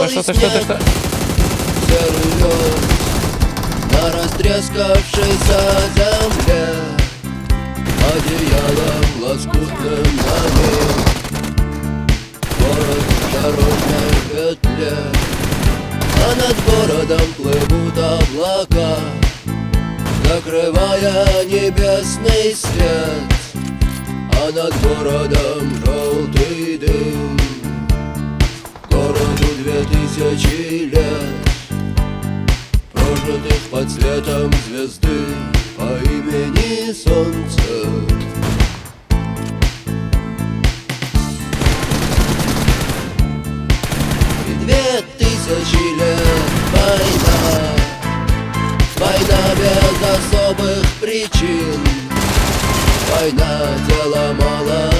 Что? Серый лед на растрескавшейся земле, одеялом лоскутным нами. Город в дорожной петле, а над городом плывут облака, закрывая небесный свет, а над городом желтый дым. Городу 2000 лет, прожитых под светом звезды по имени Солнце. 2000 лет война, война без особых причин, война тела мало